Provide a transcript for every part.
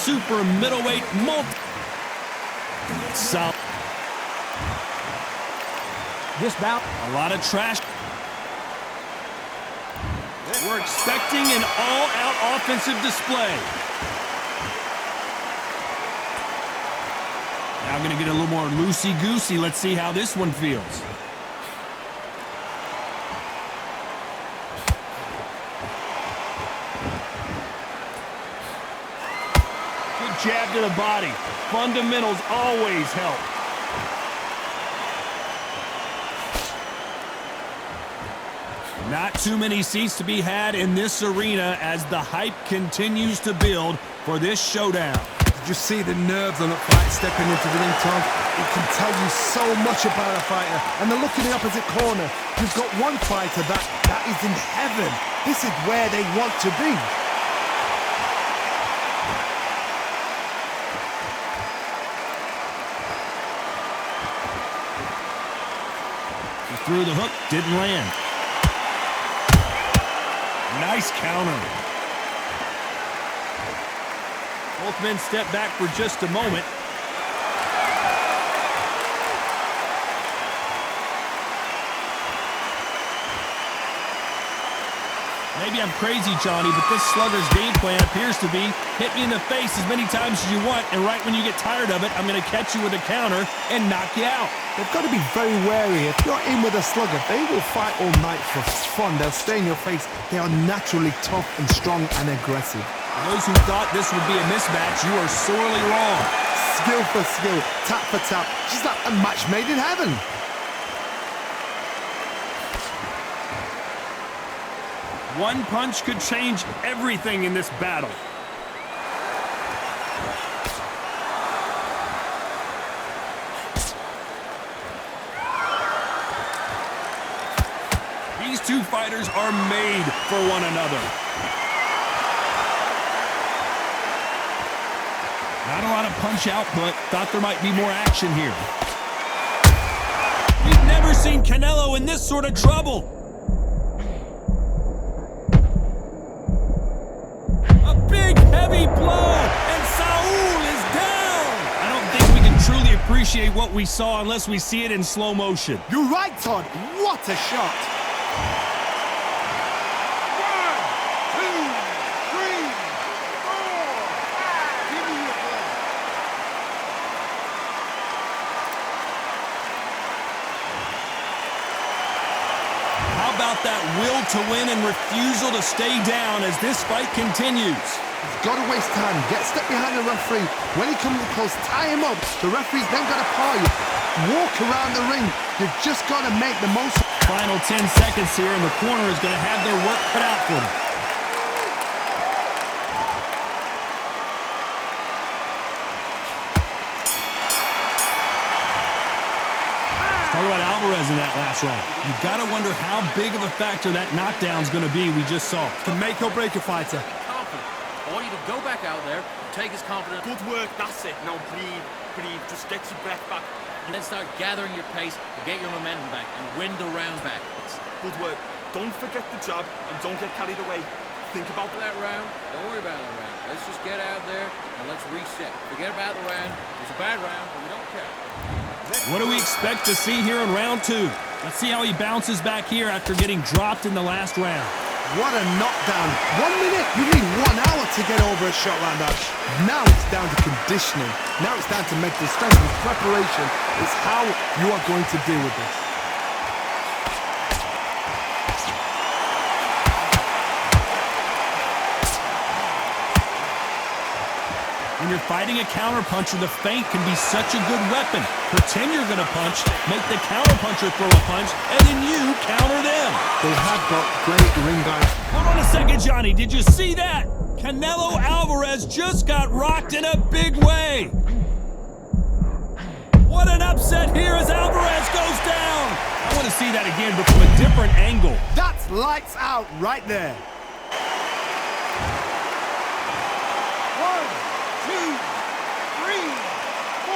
super middleweight solid. This bout, a lot of trash. We're expecting an all-out offensive display. Now going to get a little more loosey-goosey. Let's see how this one feels. Good jab to the body. Fundamentals always help. Not too many seats to be had in this arena as the hype continues to build for this showdown. Did you see the nerves on that fight stepping into the ring, Tom? It can tell you so much about a fighter. And then look in the opposite corner. You've got one fighter that is in heaven. This is where they want to be. He threw the hook, didn't land. Nice counter. Both men step back for just a moment. Maybe I'm crazy, Johnny, but this slugger's game plan appears to be hit me in the face as many times as you want, and right when you get tired of it, I'm going to catch you with a counter and knock you out. They've got to be very wary. If you're in with a slugger, they will fight all night for fun. They'll stay in your face. They are naturally tough and strong and aggressive. For those who thought this would be a mismatch, you are sorely wrong. Skill for skill, tap for tap, just like a match made in heaven. One punch could change everything in this battle. These two fighters are made for one another. Not a lot of punch output. Thought there might be more action here. We've never seen Canelo in this sort of trouble. Big, heavy blow, and Saul is down. I don't think we can truly appreciate what we saw unless we see it in slow motion. You're right, Todd. What a shot. 1, 2, 3, 4, 5. Give me your play. How about that will to win and refusal to stay down as this fight continues? He's got to waste time. Get step behind the referee. When he comes close, tie him up. The referee's then got to paw you. Walk around the ring. You've just got to make the most. Final 10 seconds here, and the corner is going to have their work cut out for them. Talk about Alvarez in that last round. You've got to wonder how big of a factor that knockdown's going to be we just saw. To make or break a fighter. Confident. I want you to go back out there and take his confidence. Good work, that's it. Now breathe, breathe. Just get your breath back. And then start gathering your pace to get your momentum back and win the round back. Good work. Don't forget the jab and don't get carried away. Think about that round. Don't worry about the round. Let's just get out there and let's reset. Forget about the round. It was a bad round, but we don't care. What do we expect to see here in round 2? Let's see how he bounces back here after getting dropped in the last round. What a knockdown. 1 minute. You need 1 hour to get over a shot like that. Now it's down to conditioning. Now it's down to mental strength and preparation. It's how you are going to deal with this. When you're fighting a counterpuncher, the feint can be such a good weapon. Pretend you're going to punch, make the counterpuncher throw a punch, and then you counter them. They have got great ring guys. Hold on a second, Johnny. Did you see that? Canelo Alvarez just got rocked in a big way. What an upset here as Alvarez goes down. I want to see that again, but from a different angle. That's lights out right there. 1, 2, 3, 4,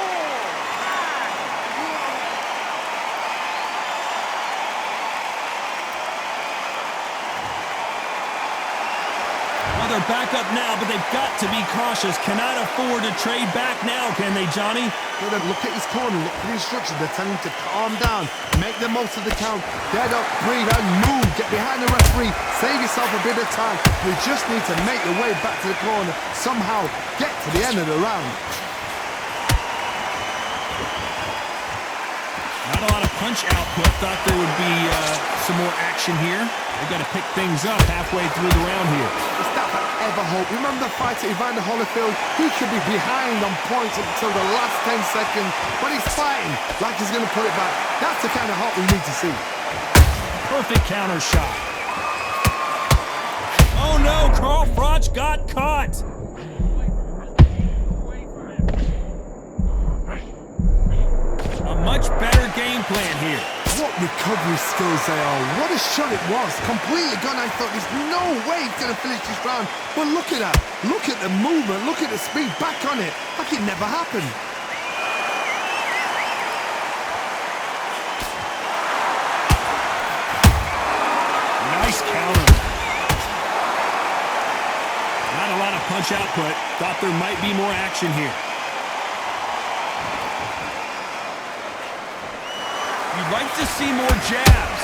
5. they're back up now, but they've got to be cautious. Cannot afford to trade back now, can they, Johnny? Look at his corner, look for the instructions. They're telling him to calm down, make the most of the count, get up, breathe, and move. Get behind the referee, save yourself a bit of time. You just need to make your way back to the corner, somehow get to the end of the round. Not a lot of punch output. Thought there would be some more action here. They've got to pick things up halfway through the round here. It's that I ever hope. Remember the fight at Evander Holyfield? He could be behind on points up until the last 10 seconds, but he's fighting like he's going to put it back. That's the kind of hope we need to see. Perfect counter shot. Oh no, Froch got caught. A much better game plan here. What recovery skills they are. What a shot it was. Completely gone. I thought there's no way he's going to finish this round. But look at that. Look at the movement. Look at the speed. Back on it. Like it never happened. Nice counter. Not a lot of punch output. Thought there might be more action here. You'd like to see more jabs.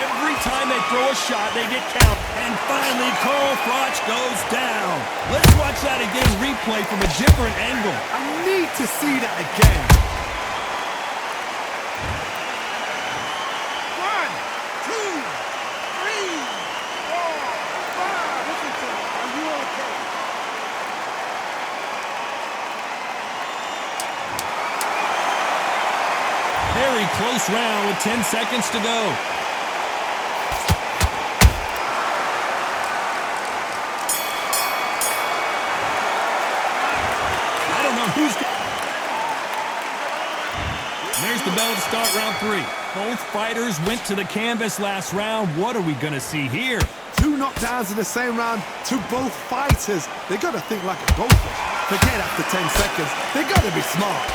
Every time they throw a shot, they get count. And finally, Froch goes down. Let's watch that again, replay from a different angle. I need to see that again. 1, 2, 3, 4, 5. Listen to me. Are you okay? Very close round with 10 seconds to go. I don't know who's... There's the bell to start round 3. Both fighters went to the canvas last round. What are we going to see here? 2 knockdowns in the same round to both fighters. They got to think like a goldfish. Forget after 10 seconds. They got to be smart.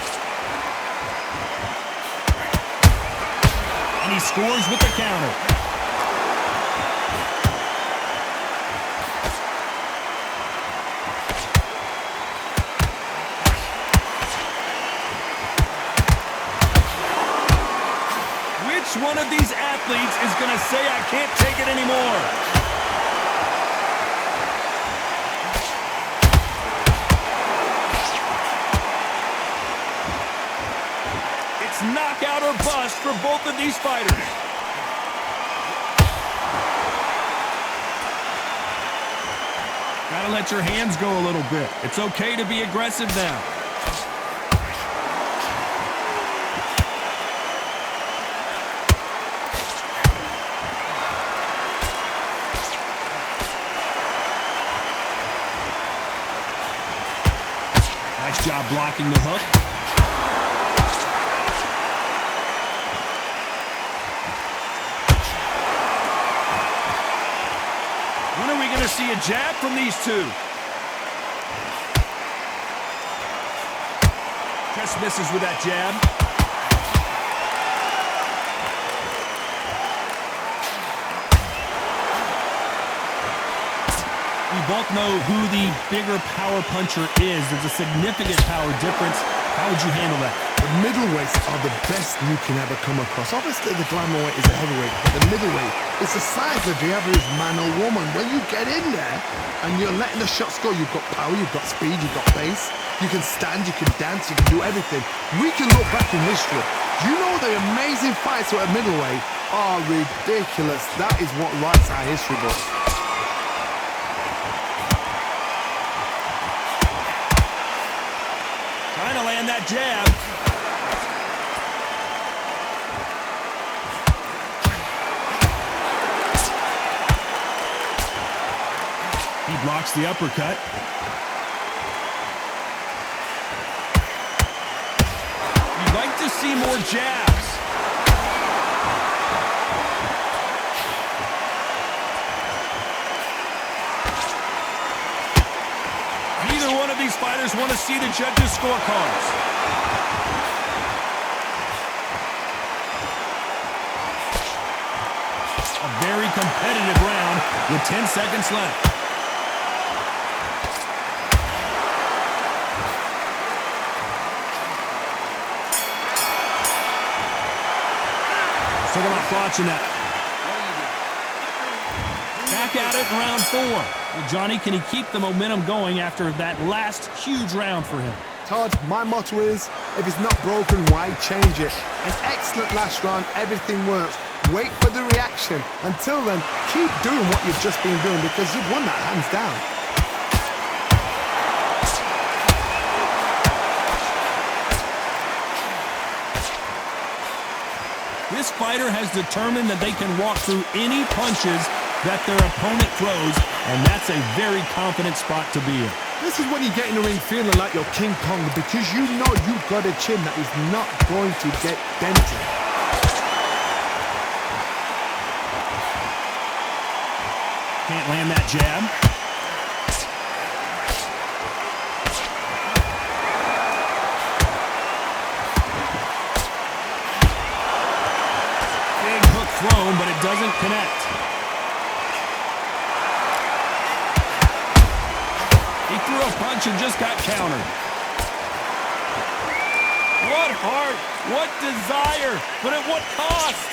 And he scores with the counter. Which one of these athletes is going to say, I can't take it anymore? It's knockout or bust for both of these fighters. Gotta let your hands go a little bit. It's okay to be aggressive now. Nice job blocking the hook. When are we going to see a jab from these two? Just misses with that jab. We both know who the bigger power puncher is. There's a significant power difference. How would you handle that? The middleweights are the best you can ever come across. Obviously, the glamour weight is a heavyweight, but the middleweight is the size of the average man or woman. When you get in there and you're letting the shots go, you've got power, you've got speed, you've got pace. You can stand, you can dance, you can do everything. We can look back in history. Do you know the amazing fights at middleweight are ridiculous? That is what writes our history book. Trying to land that jab. He blocks the uppercut. You'd like to see more jabs. Neither one of these fighters want to see the judges' scorecards. A very competitive round with 10 seconds left. So we're not watching that. Back at it in round 4. Well, Johnny, can he keep the momentum going after that last huge round for him? Todd, my motto is, if it's not broken, why change it? An excellent last round, everything works. Wait for the reaction. Until then, keep doing what you've just been doing because you've won that hands down. This fighter has determined that they can walk through any punches that their opponent throws, and that's a very confident spot to be in. This is when you get in the ring feeling like you're King Kong because you know you've got a chin that is not going to get dented. Can't land that jab. Big hook thrown, but it doesn't connect. He threw a punch and just got countered. What heart, what desire, but at what cost?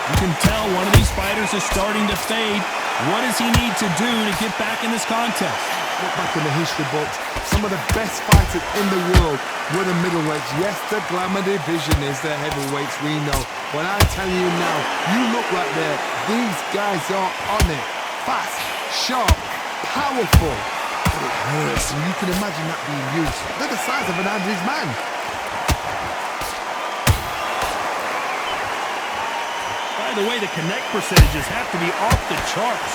You can tell one of these fighters is starting to fade. What does he need to do to get back in this contest? Look back in the history books. Some of the best fighters in the world were the middleweights. Yes, the glamour division is the heavyweights, we know. But I tell you now, you look right there. These guys are on it. Fast, sharp, powerful. But it hurts, and you can imagine that being used. They're the size of an average man. By the way, the connect percentages have to be off the charts.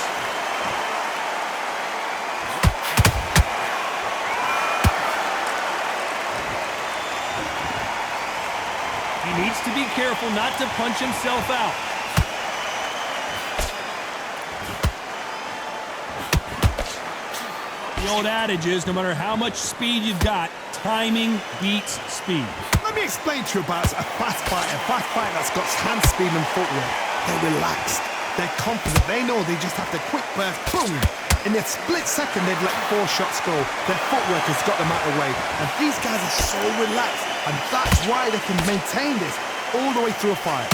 He needs to be careful not to punch himself out. The old adage is, no matter how much speed you've got, timing beats speed. Let me explain to you about a fast fighter that's got hand speed and footwork. They're relaxed, they're confident, they know they just have to quick burst, boom! In a split second, they've let 4 shots go. Their footwork has got them out of the way. And these guys are so relaxed, and that's why they can maintain this all the way through a fight.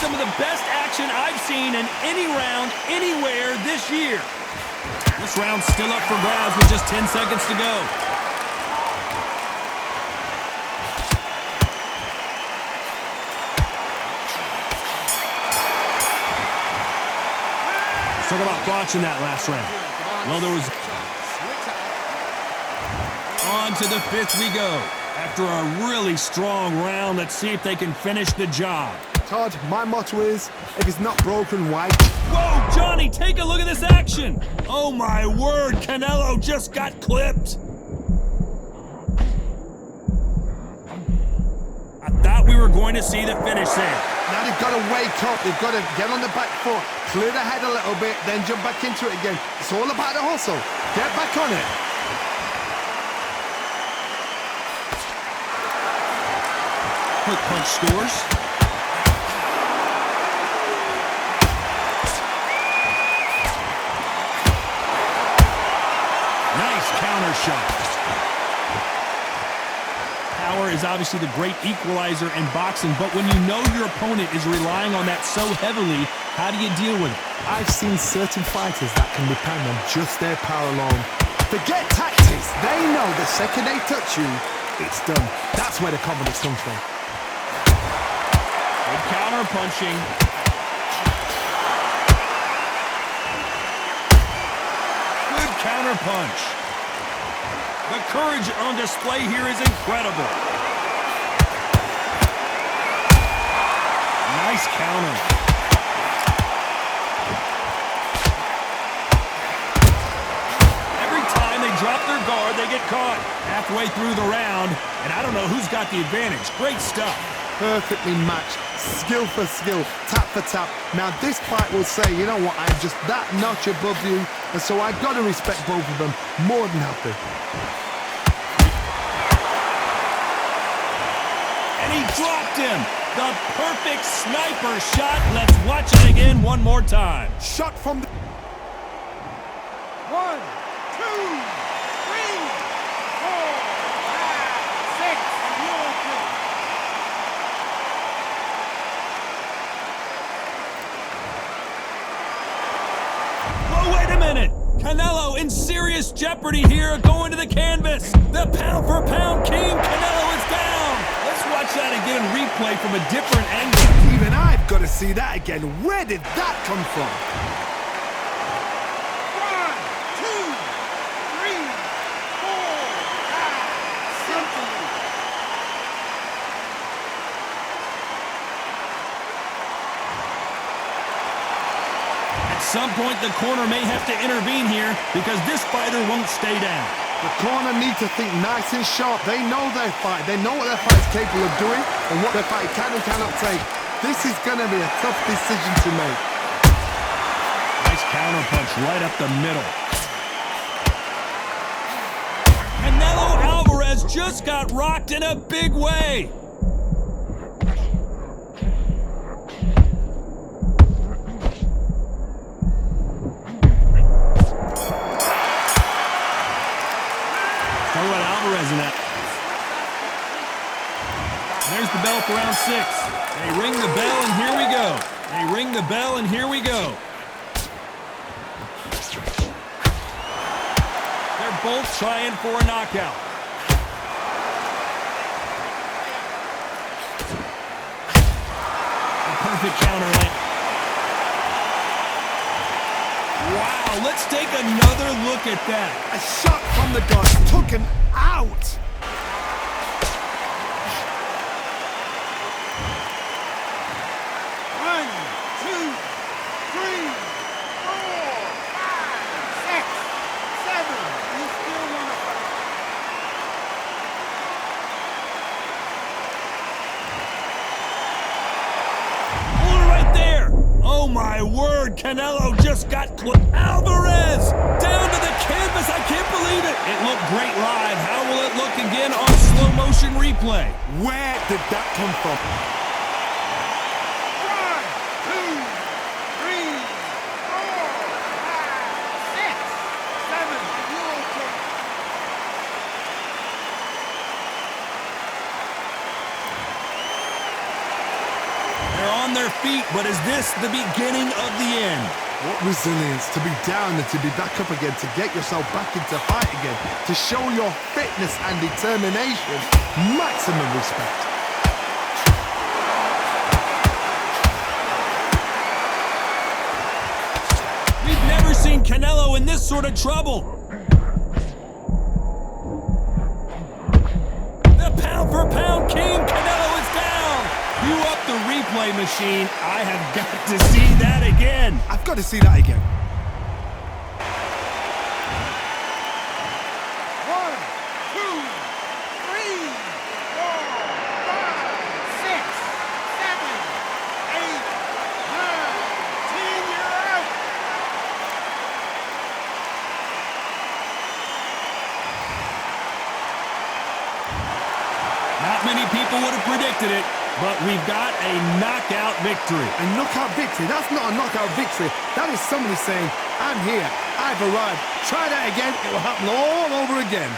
Some of the best action I've seen in any round, anywhere this year. This round's still up for grabs with just 10 seconds to go. Talk about watching that last round. Well, there was... On to the 5th we go. After a really strong round, let's see if they can finish the job. Todd, my motto is, if it's not broken, why? Whoa, Johnny, take a look at this action. Oh, my word, Canelo just got clipped. I thought we were going to see the finish there. Now they've got to wake up, they've got to get on the back foot, clear the head a little bit, then jump back into it again. It's all about the hustle. Get back on it. Quick punch scores. Shot. Power is obviously the great equalizer in boxing, but when you know your opponent is relying on that so heavily, how do you deal with it? I've seen certain fighters that can depend on just their power alone. Forget tactics. They know the second they touch you, it's done. That's where the confidence comes from. Good counter punching. Good counter punch. The courage on display here is incredible. Nice counter. Every time they drop their guard, they get caught. Halfway through the round, and I don't know who's got the advantage. Great stuff. Perfectly matched. skill for skill, tap for tap. Now this fight will say, you know what, I'm just that notch above you, and so I've got to respect both of them more than happy. And he dropped him. The perfect sniper shot. Let's watch it again one more time. Shot from the... 1, 2, 3, 4, 5, 6. Are you okay? Oh, wait a minute. Canelo in serious jeopardy here, going to the canvas. The pound-for-pound king, Canelo, is down. Let's watch that again, replay from a different angle. Even I've got to see that again. Where did that come from? 1, 2, 3, 4, 5, At some point, the corner may have to intervene here because this fighter won't stay down. The corner need to think nice and sharp. They know their fight. They know what their fight's capable of doing and what their fight can and cannot take. This is going to be a tough decision to make. Nice counter punch right up the middle. Canelo Alvarez just got rocked in a big way. Talk about Alvarez in that. There's the bell for round 6. They ring the bell and here we go. They ring the bell and here we go. They're both trying for a knockout. A perfect counter land. Wow, let's take another look at that. A shot from the guard took him out. Oh my word, Canelo just got Alvarez down to the canvas. I can't believe it. It looked great live. How will it look again on slow motion replay? Where did that come from? 1, 2, 3, 4, 5, 6, 7. Are you okay? They're on their feet, but is this the beginning of the end? What resilience to be down and to be back up again, to get yourself back into fight again, to show your fitness and determination. Maximum respect. We've never seen Canelo in this sort of trouble. The pound-for-pound king, Canelo, is down. You up the replay machine. I have got to see that again. I've got to see that again. 1, 2, 3, 4, 5, 6, 7, 8, 9, 10. You're out. Not many people would have predicted it, but we've got a knockout victory. A knockout victory? That's not a knockout victory. That is somebody saying, I'm here, I've arrived. Try that again, it will happen all over again.